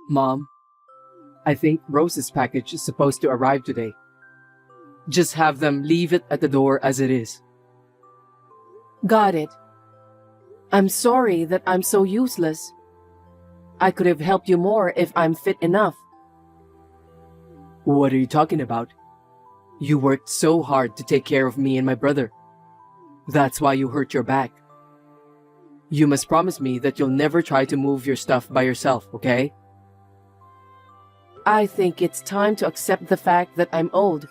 Mom, I think Rose's package is supposed to arrive today. Just have them leave it at the door as it is. Got it. I'm sorry that I'm so useless. I could have helped you more if I'm fit enough. What are you talking about? You worked so hard to take care of me and my brother. That's why you hurt your back. You must promise me that you'll never try to move your stuff by yourself, okay? I think it's time to accept the fact that I'm old.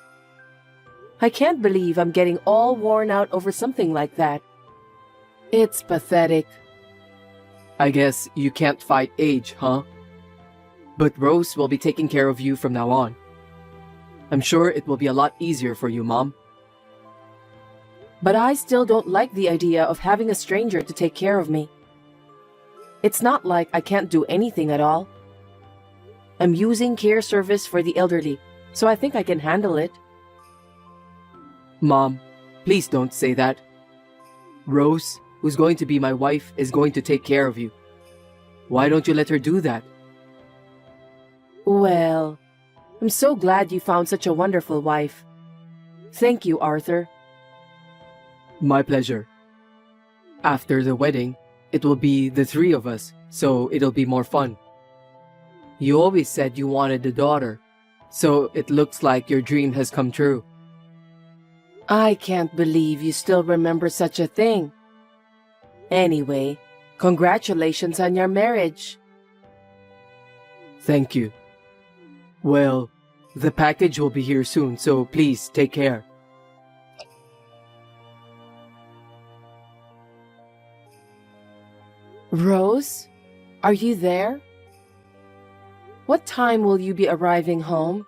I can't believe I'm getting all worn out over something like that. It's pathetic. I guess you can't fight age, huh? But Rose will be taking care of you from now on. I'm sure it will be a lot easier for you, Mom. But I still don't like the idea of having a stranger to take care of me. It's not like I can't do anything at all. I'm using care service for the elderly, so I think I can handle it. Mom, please don't say that. Rose, who's going to be my wife, is going to take care of you. Why don't you let her do that? Well, I'm so glad you found such a wonderful wife. Thank you, Arthur. My pleasure. After the wedding, it will be the three of us, so it'll be more fun. You always said you wanted a daughter, so it looks like your dream has come true. I can't believe you still remember such a thing. Anyway, congratulations on your marriage. Thank you. Well, the package will be here soon, so please take care. Rose, are you there? What time will you be arriving home?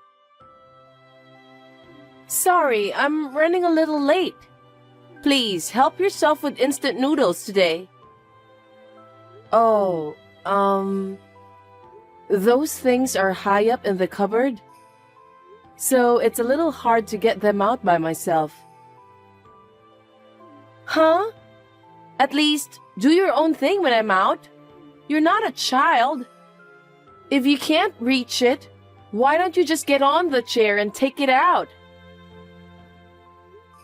Sorry, I'm running a little late. Please, help yourself with instant noodles today. Oh, those things are high up in the cupboard, so it's a little hard to get them out by myself. Huh? At least, do your own thing when I'm out. You're not a child. If you can't reach it, why don't you just get on the chair and take it out?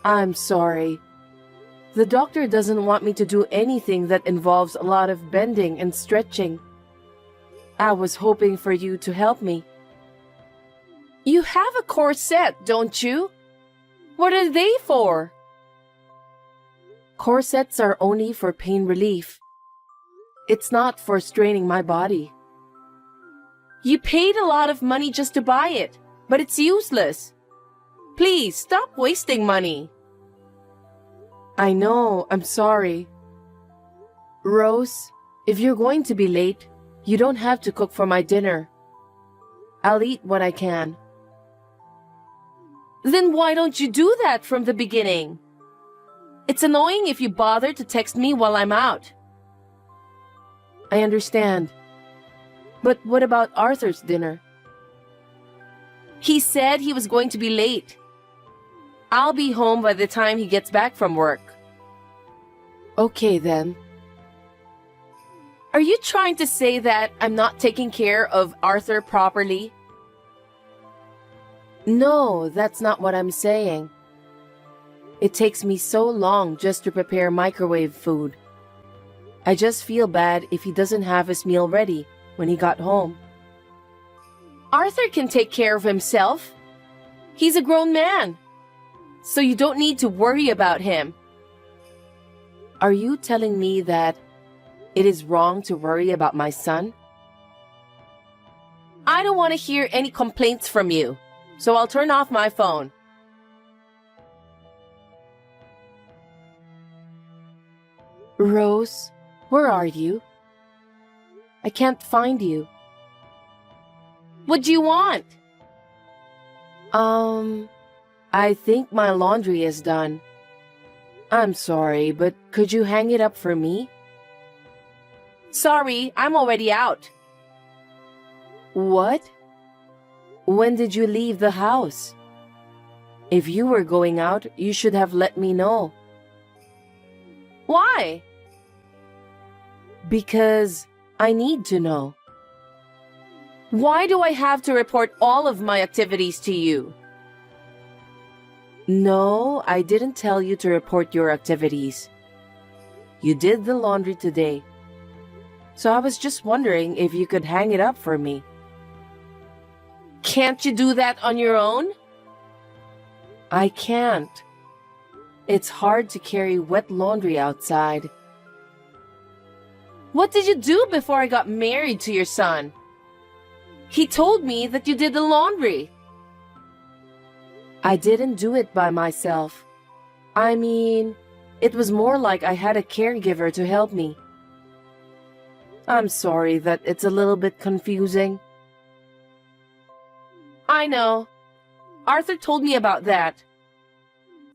I'm sorry. The doctor doesn't want me to do anything that involves a lot of bending and stretching. I was hoping for you to help me. You have a corset, don't you? What are they for? Corsets are only for pain relief. It's not for straining my body. You paid a lot of money just to buy it, but it's useless. Please, stop wasting money. I know, I'm sorry. Rose, if you're going to be late, you don't have to cook for my dinner. I'll eat what I can. Then why don't you do that from the beginning? It's annoying if you bother to text me while I'm out. I understand. But what about Arthur's dinner? He said he was going to be late. I'll be home by the time he gets back from work. Okay then. Are you trying to say that I'm not taking care of Arthur properly? No, that's not what I'm saying. It takes me so long just to prepare microwave food. I just feel bad if he doesn't have his meal ready when he got home. Arthur can take care of himself. He's a grown man, so you don't need to worry about him. Are you telling me that it is wrong to worry about my son? I don't want to hear any complaints from you, so I'll turn off my phone. Rose, where are you? I can't find you. What do you want? I think my laundry is done. I'm sorry, but could you hang it up for me? Sorry, I'm already out. What? When did you leave the house? If you were going out, you should have let me know. Why? Because I need to know. Why do I have to report all of my activities to you? No, I didn't tell you to report your activities. You did the laundry today. So I was just wondering if you could hang it up for me. Can't you do that on your own? I can't. It's hard to carry wet laundry outside. What did you do before I got married to your son? He told me that you did the laundry. I didn't do it by myself. I mean, it was more like I had a caregiver to help me. I'm sorry that it's a little bit confusing. I know. Arthur told me about that.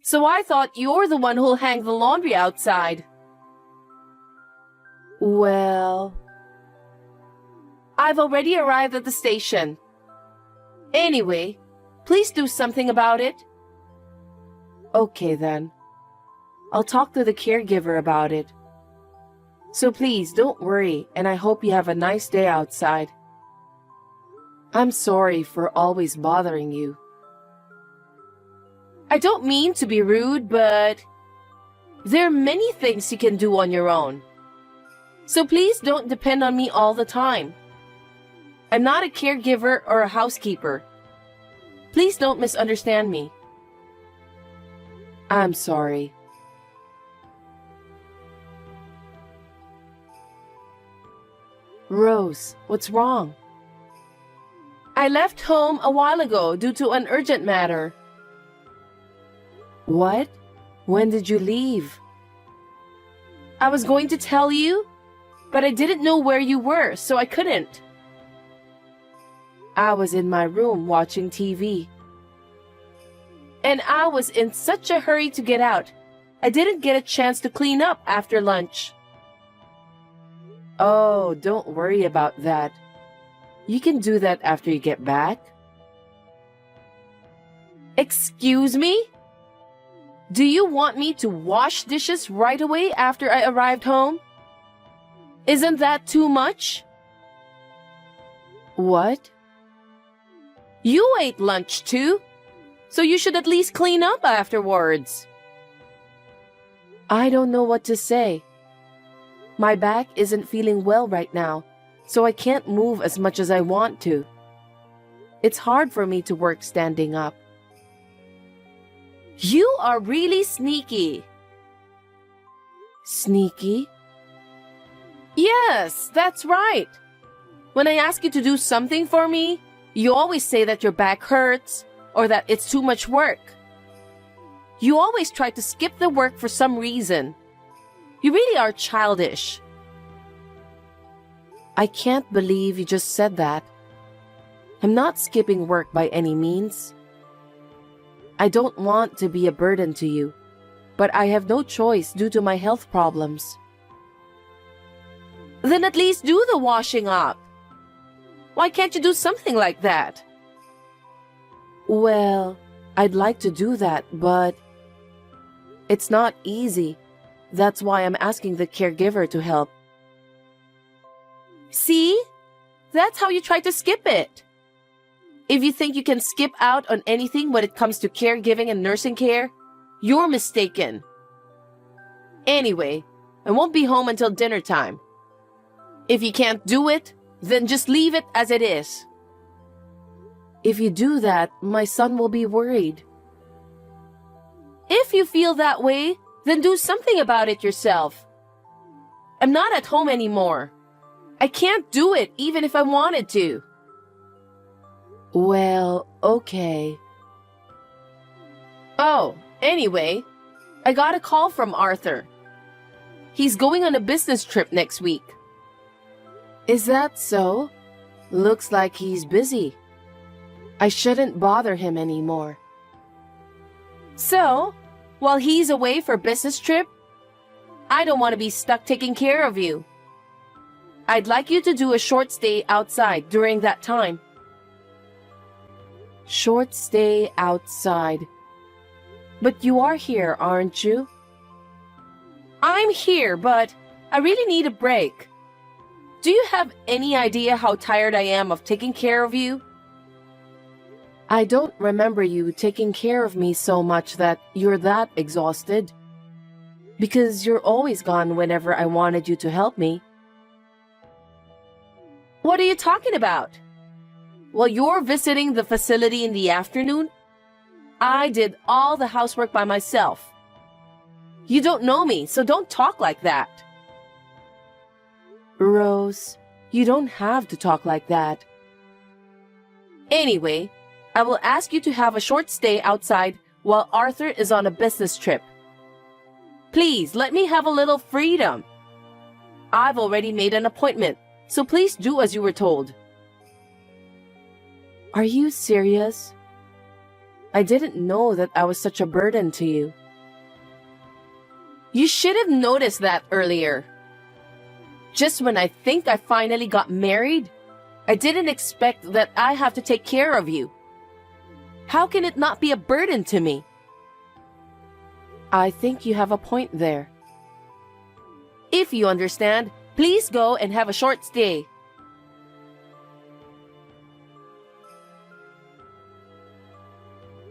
So I thought you're the one who'll hang the laundry outside. Well, I've already arrived at the station. Anyway, please do something about it. Okay then. I'll talk to the caregiver about it. So please don't worry, and I hope you have a nice day outside. I'm sorry for always bothering you. I don't mean to be rude, but there are many things you can do on your own. So please don't depend on me all the time. I'm not a caregiver or a housekeeper. Please don't misunderstand me. I'm sorry. Rose, what's wrong? I left home a while ago due to an urgent matter. What? When did you leave? I was going to tell you, but I didn't know where you were, so I couldn't. I was in my room watching TV. And I was in such a hurry to get out, I didn't get a chance to clean up after lunch. Oh, don't worry about that. You can do that after you get back. Excuse me? Do you want me to wash dishes right away after I arrived home? Isn't that too much? What? You ate lunch too, so you should at least clean up afterwards. I don't know what to say. My back isn't feeling well right now, so I can't move as much as I want to. It's hard for me to work standing up. You are really sneaky. Sneaky? Yes, that's right. When I ask you to do something for me, you always say that your back hurts or that it's too much work. You always try to skip the work for some reason. You really are childish. I can't believe you just said that. I'm not skipping work by any means. I don't want to be a burden to you, but I have no choice due to my health problems. Then at least do the washing up. Why can't you do something like that? Well, I'd like to do that, but it's not easy. That's why I'm asking the caregiver to help. See? That's how you try to skip it. If you think you can skip out on anything when it comes to caregiving and nursing care, you're mistaken. Anyway, I won't be home until dinner time. If you can't do it, then just leave it as it is. If you do that, my son will be worried. If you feel that way, then do something about it yourself. I'm not at home anymore. I can't do it even if I wanted to. Well, okay. Oh, anyway, I got a call from Arthur. He's going on a business trip next week. Is that so? Looks like he's busy. I shouldn't bother him anymore. So, while he's away for business trip, I don't want to be stuck taking care of you. I'd like you to do a short stay outside during that time. Short stay outside. But you are here, aren't you? I'm here, but I really need a break. Do you have any idea how tired I am of taking care of you? I don't remember you taking care of me so much that you're that exhausted. Because you're always gone whenever I wanted you to help me. What are you talking about? While you're visiting the facility in the afternoon, I did all the housework by myself. You don't know me, so don't talk like that. Rose, you don't have to talk like that. Anyway, I will ask you to have a short stay outside while Arthur is on a business trip. Please, let me have a little freedom. I've already made an appointment, so please do as you were told. Are you serious? I didn't know that I was such a burden to you. You should have noticed that earlier. Just when I think I finally got married, I didn't expect that I have to take care of you. How can it not be a burden to me? I think you have a point there. If you understand, please go and have a short stay.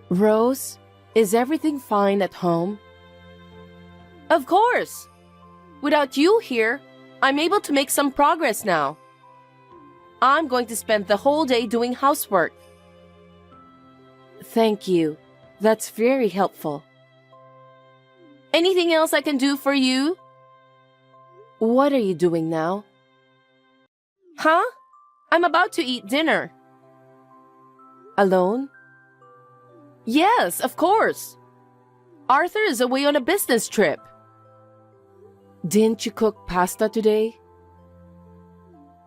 Rose, is everything fine at home? Of course. Without you here, I'm able to make some progress now. I'm going to spend the whole day doing housework. Thank you. That's very helpful. Anything else I can do for you? What are you doing now? Huh? I'm about to eat dinner. Alone? Yes, of course. Arthur is away on a business trip. Didn't you cook pasta today?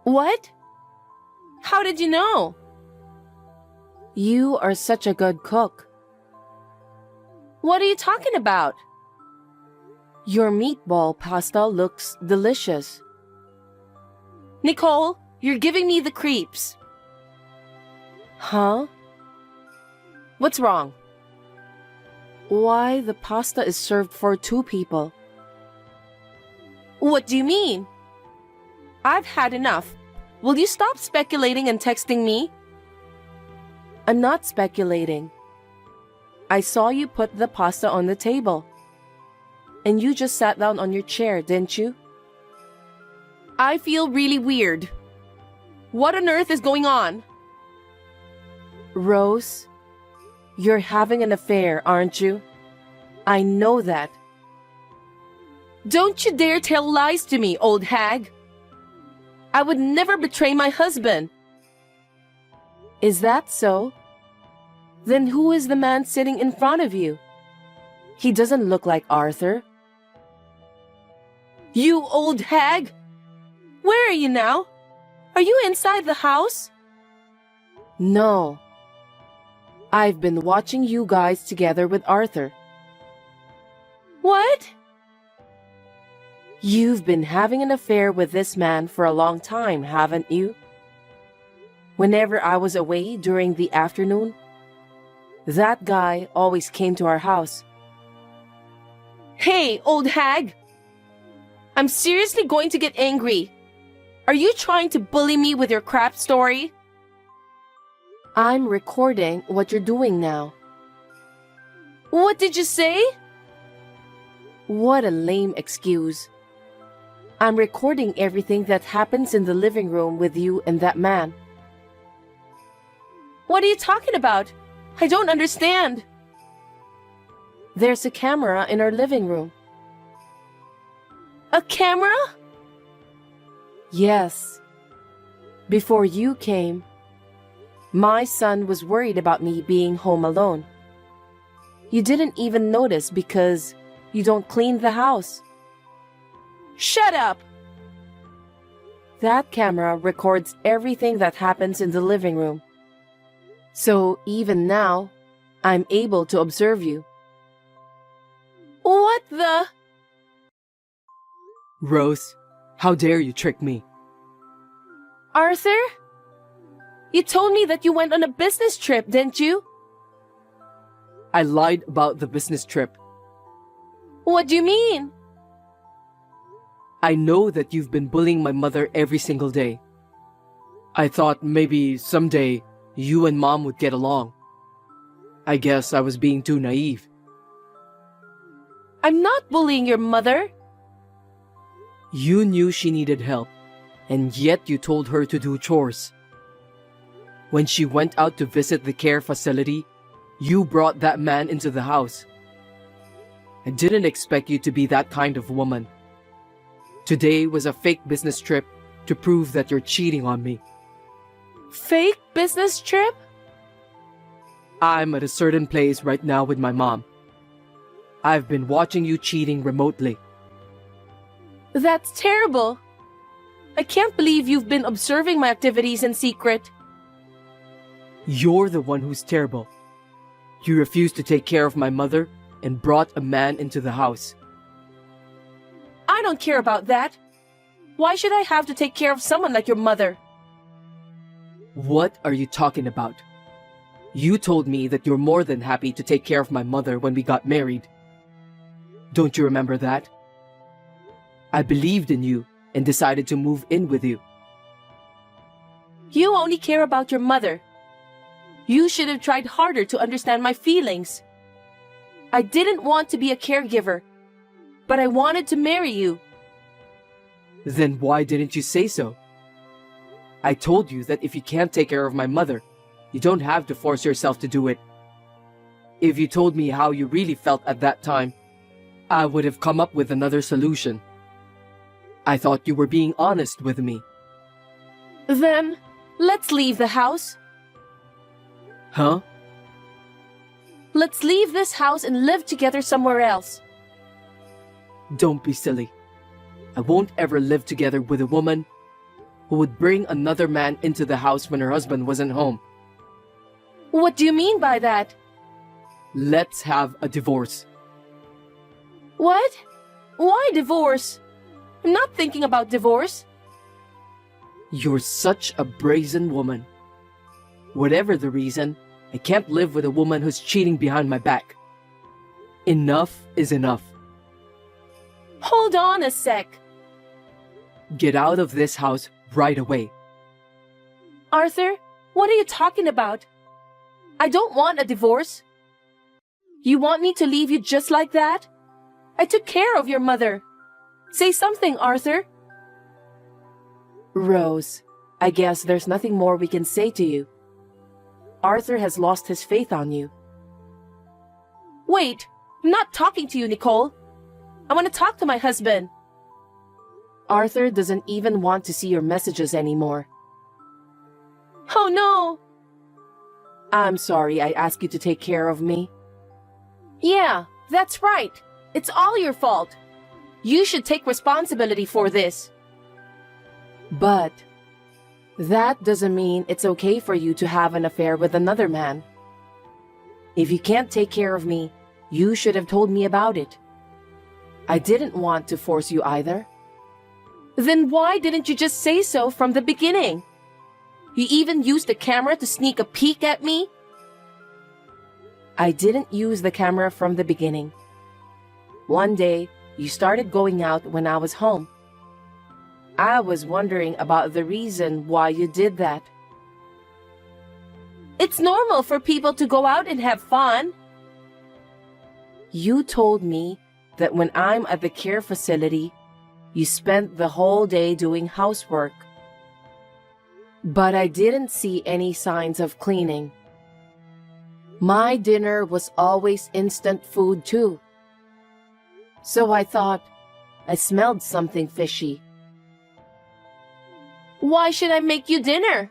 What? How did you know? You are such a good cook. What are you talking about? Your meatball pasta looks delicious. Nicole, you're giving me the creeps. Huh? What's wrong? Why the pasta is served for 2 people? What do you mean? I've had enough. Will you stop speculating and texting me? I'm not speculating. I saw you put the pasta on the table. And you just sat down on your chair, didn't you? I feel really weird. What on earth is going on? Rose, you're having an affair, aren't you? I know that. Don't you dare tell lies to me, old hag. I would never betray my husband. Is that so? Then who is the man sitting in front of you? He doesn't look like Arthur. You old hag! Where are you now? Are you inside the house? No. I've been watching you guys together with Arthur. What? You've been having an affair with this man for a long time, haven't you? Whenever I was away during the afternoon, that guy always came to our house. Hey, old hag! I'm seriously going to get angry. Are you trying to bully me with your crap story? I'm recording what you're doing now. What did you say? What a lame excuse. I'm recording everything that happens in the living room with you and that man. What are you talking about? I don't understand. There's a camera in our living room. A camera? Yes. Before you came, my son was worried about me being home alone. You didn't even notice because you don't clean the house. Shut up! That camera records everything that happens in the living room. So even now, I'm able to observe you. What the? Rose, how dare you trick me? Arthur? You told me that you went on a business trip, didn't you? I lied about the business trip. What do you mean? I know that you've been bullying my mother every single day. I thought maybe someday you and Mom would get along. I guess I was being too naive. I'm not bullying your mother. You knew she needed help, and yet you told her to do chores. When she went out to visit the care facility, you brought that man into the house. I didn't expect you to be that kind of woman. Today was a fake business trip to prove that you're cheating on me. Fake business trip? I'm at a certain place right now with my mom. I've been watching you cheating remotely. That's terrible. I can't believe you've been observing my activities in secret. You're the one who's terrible. You refused to take care of my mother and brought a man into the house. I don't care about that. Why should I have to take care of someone like your mother? What are you talking about? You told me that you're more than happy to take care of my mother when we got married. Don't you remember that? I believed in you and decided to move in with you. You only care about your mother. You should have tried harder to understand my feelings. I didn't want to be a caregiver, but I wanted to marry you. Then why didn't you say so? I told you that if you can't take care of my mother, you don't have to force yourself to do it. If you told me how you really felt at that time, I would have come up with another solution. I thought you were being honest with me. Then, let's leave the house. Huh? Let's leave this house and live together somewhere else. Don't be silly. I won't ever live together with a woman who would bring another man into the house when her husband wasn't home. What do you mean by that? Let's have a divorce. What? Why divorce? I'm not thinking about divorce. You're such a brazen woman. Whatever the reason, I can't live with a woman who's cheating behind my back. Enough is enough. Hold on a sec. Get out of this house right away. Arthur, what are you talking about? I don't want a divorce. You want me to leave you just like that? I took care of your mother. Say something, Arthur. Rose, I guess there's nothing more we can say to you. Arthur has lost his faith on you. Wait, I'm not talking to you, Nicole. I want to talk to my husband. Arthur doesn't even want to see your messages anymore. Oh no! I'm sorry I asked you to take care of me. Yeah, that's right. It's all your fault. You should take responsibility for this. But that doesn't mean it's okay for you to have an affair with another man. If you can't take care of me, you should have told me about it. I didn't want to force you either. Then why didn't you just say so from the beginning? You even used the camera to sneak a peek at me? I didn't use the camera from the beginning. One day, you started going out when I was home. I was wondering about the reason why you did that. It's normal for people to go out and have fun. You told me that when I'm at the care facility, you spent the whole day doing housework. But I didn't see any signs of cleaning. My dinner was always instant food too. So I thought I smelled something fishy. Why should I make you dinner?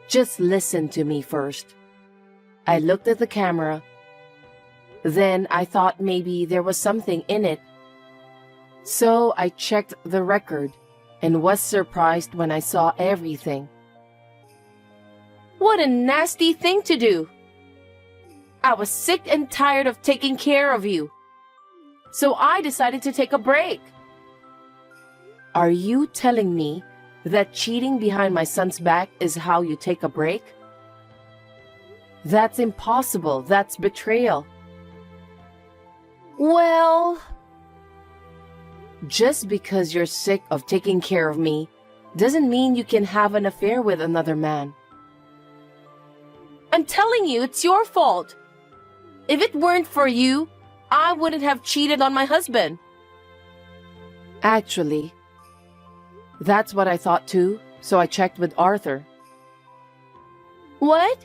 Just listen to me first. I looked at the camera. Then I thought maybe there was something in it. So I checked the record and was surprised when I saw everything. What a nasty thing to do! I was sick and tired of taking care of you. So I decided to take a break. Are you telling me that cheating behind my son's back is how you take a break? That's impossible. That's betrayal. Well... Just because you're sick of taking care of me doesn't mean you can have an affair with another man. I'm telling you, it's your fault. If it weren't for you, I wouldn't have cheated on my husband. Actually, that's what I thought too, so I checked with Arthur. What?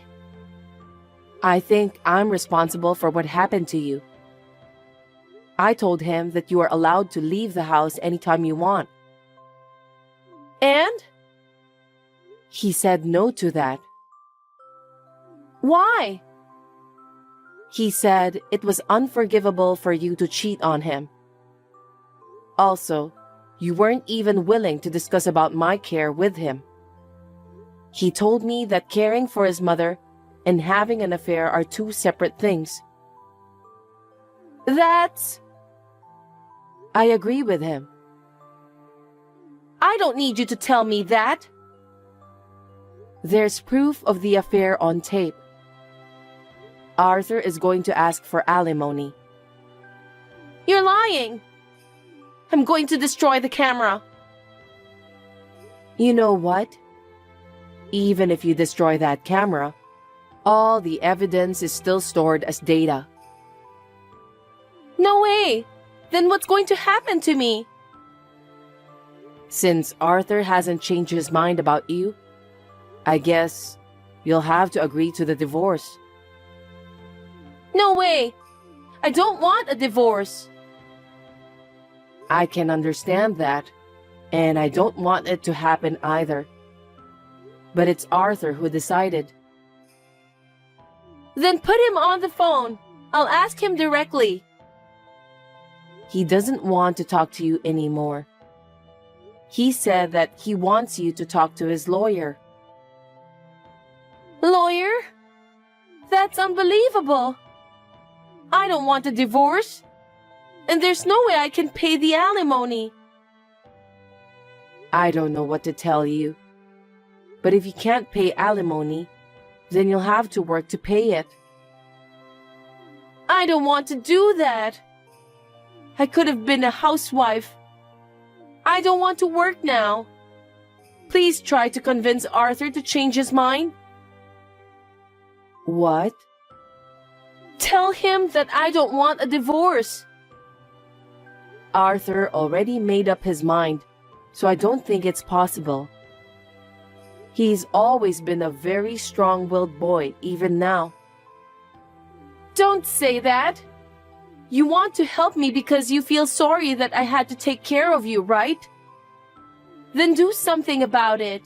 I think I'm responsible for what happened to you. I told him that you are allowed to leave the house anytime you want. And? He said no to that. Why? He said it was unforgivable for you to cheat on him. Also, you weren't even willing to discuss about my care with him. He told me that caring for his mother and having an affair are two separate things. I agree with him. I don't need you to tell me that. There's proof of the affair on tape. Arthur is going to ask for alimony. You're lying. I'm going to destroy the camera. You know what? Even if you destroy that camera, all the evidence is still stored as data. No way! Then what's going to happen to me? Since Arthur hasn't changed his mind about you, I guess you'll have to agree to the divorce. No way! I don't want a divorce. I can understand that, and I don't want it to happen either. But it's Arthur who decided. Then put him on the phone. I'll ask him directly. He doesn't want to talk to you anymore. He said that he wants you to talk to his lawyer. Lawyer? That's unbelievable. I don't want a divorce. And there's no way I can pay the alimony. I don't know what to tell you. But if you can't pay alimony, then you'll have to work to pay it. I don't want to do that. I could have been a housewife. I don't want to work now. Please try to convince Arthur to change his mind. What? Tell him that I don't want a divorce. Arthur already made up his mind, so I don't think it's possible. He's always been a very strong-willed boy, even now. Don't say that. You want to help me because you feel sorry that I had to take care of you, right? Then do something about it.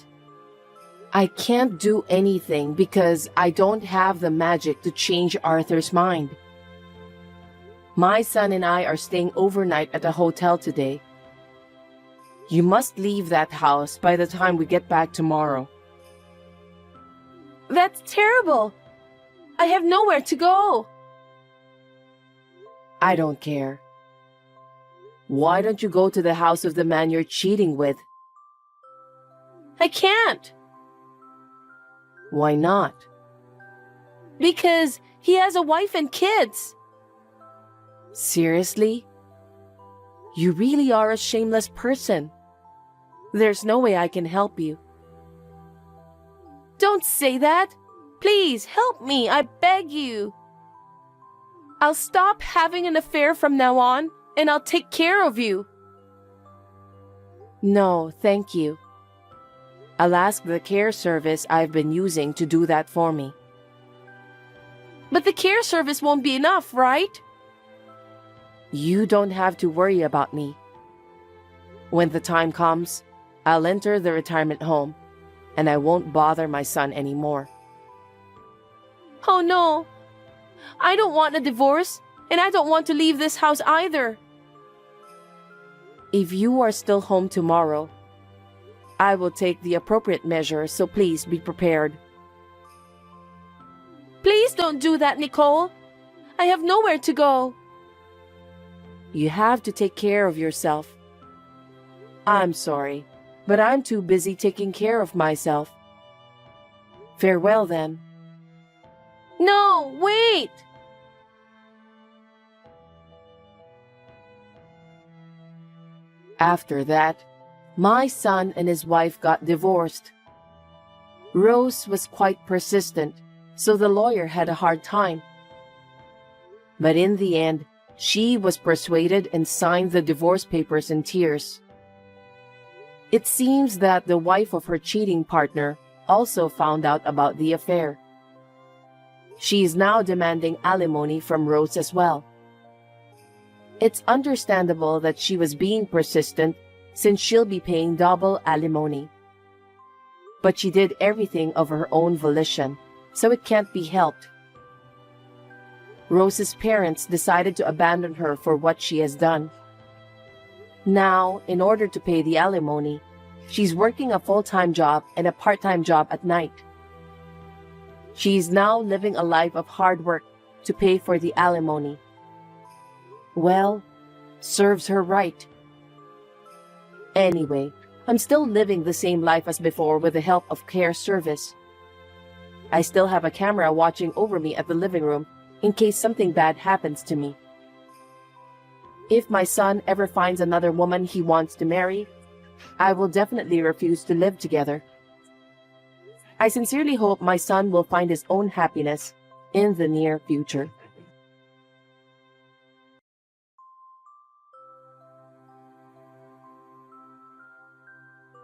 I can't do anything because I don't have the magic to change Arthur's mind. My son and I are staying overnight at a hotel today. You must leave that house by the time we get back tomorrow. That's terrible. I have nowhere to go. I don't care. Why don't you go to the house of the man you're cheating with? I can't. Why not? Because he has a wife and kids. Seriously? You really are a shameless person. There's no way I can help you. Don't say that. Please help me, I beg you. I'll stop having an affair from now on, and I'll take care of you. No, thank you. I'll ask the care service I've been using to do that for me. But the care service won't be enough, right? You don't have to worry about me. When the time comes, I'll enter the retirement home, and I won't bother my son anymore. Oh no! I don't want a divorce, and I don't want to leave this house either. If you are still home tomorrow, I will take the appropriate measures, so please be prepared. Please don't do that, Nicole. I have nowhere to go. You have to take care of yourself. I'm sorry, but I'm too busy taking care of myself. Farewell then. No, wait! After that, my son and his wife got divorced. Rose was quite persistent, so the lawyer had a hard time. But in the end, she was persuaded and signed the divorce papers in tears. It seems that the wife of her cheating partner also found out about the affair. She is now demanding alimony from Rose as well. It's understandable that she was being persistent since she'll be paying double alimony. But she did everything of her own volition, so it can't be helped. Rose's parents decided to abandon her for what she has done. Now, in order to pay the alimony, she's working a full-time job and a part-time job at night. She is now living a life of hard work to pay for the alimony. Well, serves her right. Anyway, I'm still living the same life as before with the help of care service. I still have a camera watching over me at the living room in case something bad happens to me. If my son ever finds another woman he wants to marry, I will definitely refuse to live together. I sincerely hope my son will find his own happiness in the near future.